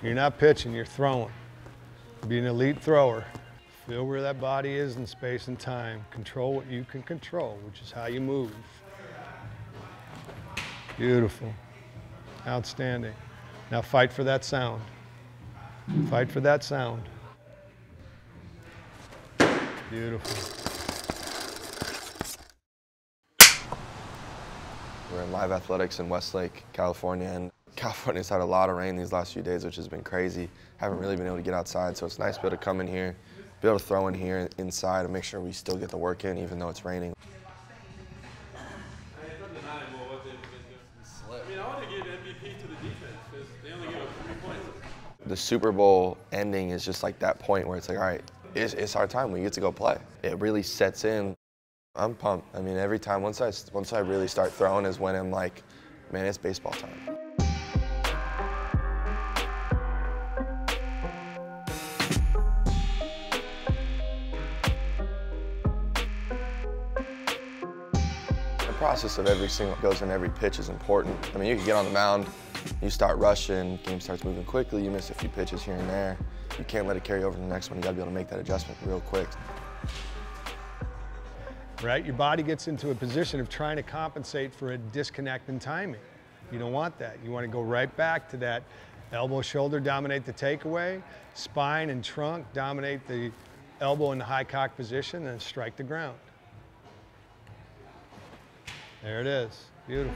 You're not pitching, you're throwing. Be an elite thrower. Feel where that body is in space and time. Control what you can control, which is how you move. Beautiful. Outstanding. Now fight for that sound. Fight for that sound. Beautiful. We're in live athletics in Westlake, California, and California's had a lot of rain these last few days, which has been crazy. Haven't really been able to get outside, so it's nice to be able to come in here, be able to throw in here inside and make sure we still get the work in even though it's raining. I want to give EP to the defense because they only give up 3 points. The Super Bowl ending is just like that point where it's like, all right, it's our time. We get to go play. It really sets in. I'm pumped. I mean, every time, once I really start throwing is when I'm like, man, it's baseball time. The process of every single goes in every pitch is important. I mean, you can get on the mound, you start rushing, game starts moving quickly, you miss a few pitches here and there. You can't let it carry over to the next one. You gotta be able to make that adjustment real quick. Right? Your body gets into a position of trying to compensate for a disconnect in timing. You don't want that. You want to go right back to that elbow, shoulder, dominate the takeaway, spine and trunk, dominate the elbow in the high cock position, and strike the ground. There it is. Beautiful.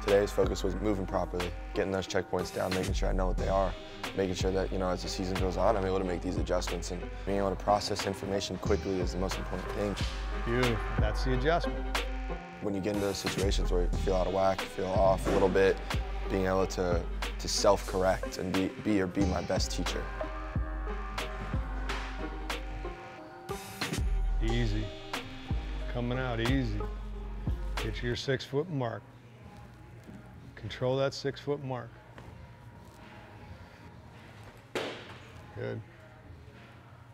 Today's focus was moving properly, getting those checkpoints down, making sure I know what they are, making sure that, as the season goes on, I'm able to make these adjustments, and being able to process information quickly is the most important thing. Beautiful. That's the adjustment. When you get into those situations where you feel out of whack, feel off a little bit, being able to self-correct and be my best teacher. Easy. Coming out easy. Get to your 6-foot mark. Control that 6-foot mark. Good.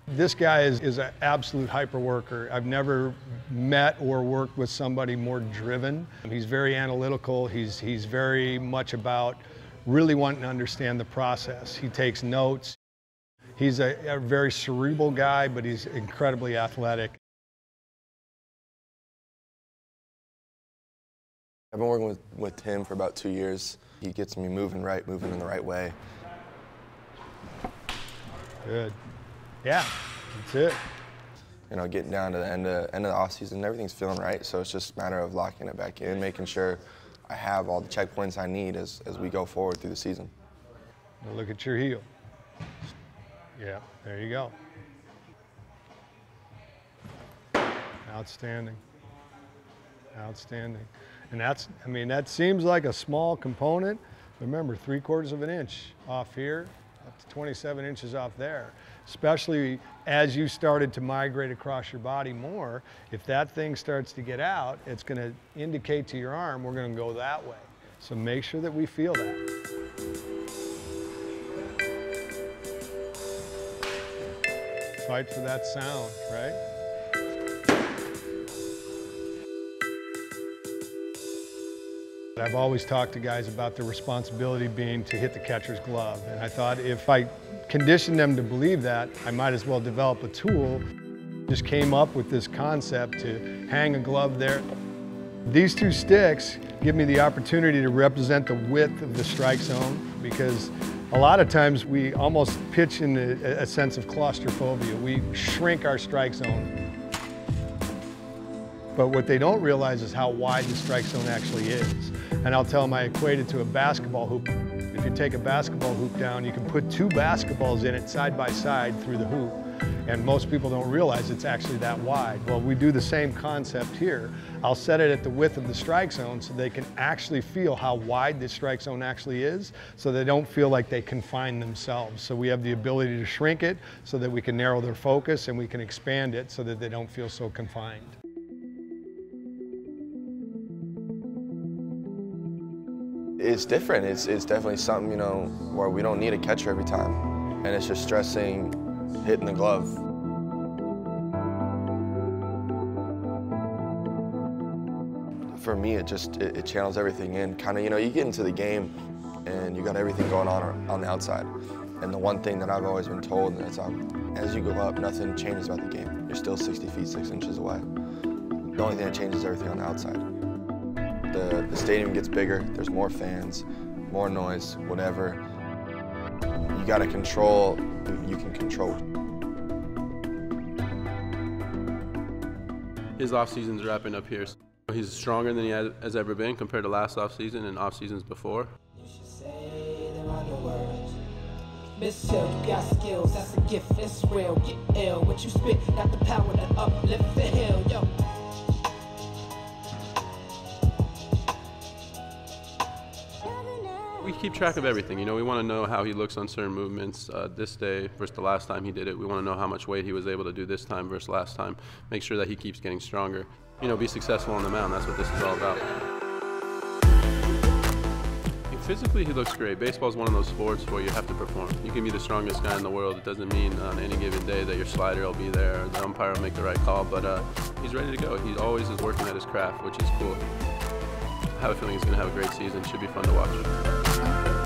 This guy is an absolute hyper worker. I've never met or worked with somebody more driven. He's very analytical. He's very much about really wanting to understand the process. He takes notes. He's a very cerebral guy, but he's incredibly athletic. I've been working with him for about 2 years. He gets me moving in the right way. Good. Yeah, that's it. Getting down to the end of the offseason, everything's feeling right, so it's just a matter of locking it back in, making sure I have all the checkpoints I need as we go forward through the season. Now look at your heel. Yeah, there you go. Outstanding. Outstanding. And that seems like a small component. Remember, 3/4 of an inch off here, up to 27 inches off there. Especially as you started to migrate across your body more, if that thing starts to get out, it's going to indicate to your arm, we're going to go that way. So make sure that we feel that. Fight for that sound, right? I've always talked to guys about the responsibility being to hit the catcher's glove. And I thought if I conditioned them to believe that, I might as well develop a tool. Just came up with this concept to hang a glove there. These 2 sticks give me the opportunity to represent the width of the strike zone, because a lot of times we almost pitch in a sense of claustrophobia. We shrink our strike zone. But what they don't realize is how wide the strike zone actually is. And I'll tell them I equate it to a basketball hoop. If you take a basketball hoop down, you can put 2 basketballs in it side by side through the hoop. And most people don't realize it's actually that wide. Well, we do the same concept here. I'll set it at the width of the strike zone so they can actually feel how wide the strike zone actually is, so they don't feel like they confine themselves. So we have the ability to shrink it so that we can narrow their focus, and we can expand it so that they don't feel so confined. It's different. It's definitely something, where we don't need a catcher every time. And it's just stressing hitting the glove. For me, it channels everything in. Kind of, you get into the game and you got everything going on the outside. And the one thing that I've always been told, and that's as you go up, nothing changes about the game. You're still 60 feet, 6 inches away. The only thing that changes is everything on the outside. The stadium gets bigger, there's more fans, more noise, whatever. You got to control, you can control. His off-season's wrapping up here. He's stronger than he has ever been compared to last off-season and off-seasons before. You should say them on the words. Miss Hill, you got skills, that's a gift, it's real. Get ill, what you spit, got the power to uplift the hill, yo. We keep track of everything, you know, we want to know how he looks on certain movements this day versus the last time he did it. We want to know how much weight he was able to do this time versus last time. Make sure that he keeps getting stronger. You know, be successful on the mound, that's what this is all about. Physically, he looks great. Baseball is one of those sports where you have to perform. You can be the strongest guy in the world. It doesn't mean on any given day that your slider will be there or the umpire will make the right call, but he's ready to go. He always is working at his craft, which is cool. I have a feeling he's going to have a great season. Should be fun to watch.